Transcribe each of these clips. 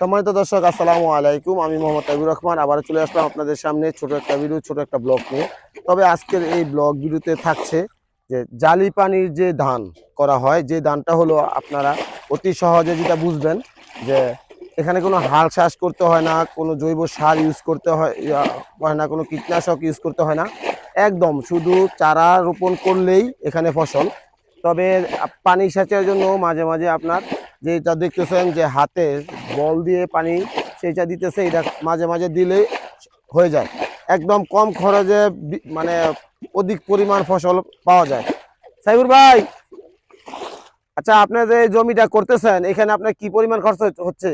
সম্মানিত দর্শক, আসসালামু আলাইকুম। আমি মোহাম্মদ তাইবুর রহমান আবার চলে আসলাম আপনাদের সামনে ছোট একটা ভিডিও, ছোট একটা ব্লগ নিয়ে। তবে আজকের এই ব্লগ ভিডিওতে থাকছে যে জালি পানির যে ধান করা হয়, যে ধানটা হলো আপনারা অতি সহজে যেটা বুঝবেন যে এখানে কোনো হাল চাষ করতে হয় না, কোনো জৈব সার ইউজ করতে হয় না, কোনো কীটনাশক ইউজ করতে হয় না। একদম শুধু চারা রোপণ করলেই এখানে ফসল। তবে পানি সেচের জন্য মাঝে মাঝে আপনার যেটা দেখতেছেন যে হাতে বল দিয়ে পানি সেটা দিতেছে, এটা মাঝে মাঝে দিলে হয়ে যায়। একদম কম খরচে মানে অধিক পরিমাণ ফসল পাওয়া যায়। সাইবুর ভাই, আচ্ছা আপনার যে জমিটা করতেছেন এখানে আপনার কি পরিমাণ খরচ হচ্ছে?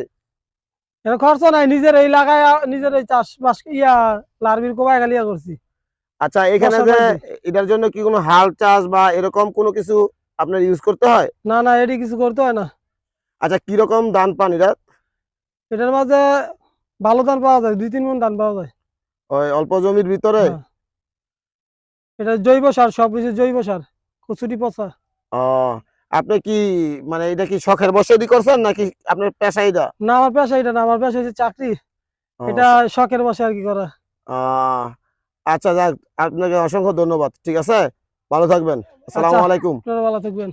এটা খরচ নাই, নিজের এই লাগায় নিজের এই চাষবাস লার্বির কোবাই গালিয়া করছি। আচ্ছা, এখানে বর্ষা যে পাইছি। এটার জন্য কি কোনো হাল চাষ বা এরকম কোনো কিছু আপনার ইউজ করতে হয়? না না, এটি কিছু করতে হয় না। আচ্ছা, কিরকম ধান পান এটা? এটার মাঝে ভালো ধান পাওয়া যায়, 2-3 মণ ধান পাওয়া যায়। ওই অল্প জমির ভিতরে? হ্যাঁ, এটা জৈব সার, সবকিছু জৈব সার, কচুরি পচা। ও, আপনি কি মানে এটা কি শখের বশে করছেন নাকি আপনার পেশা এটা? না, আমার পেশা এটা না, আমার পেশা হচ্ছে চাকরি। এটা ও, শখের বসে আর কি করা। আহ, আচ্ছা যাক, আপনাকে অসংখ্য ধন্যবাদ। ঠিক আছে, ভালো থাকবেন। আচ্ছা, আসসালামু আলাইকুম। আপনারা ভালো থাকবেন।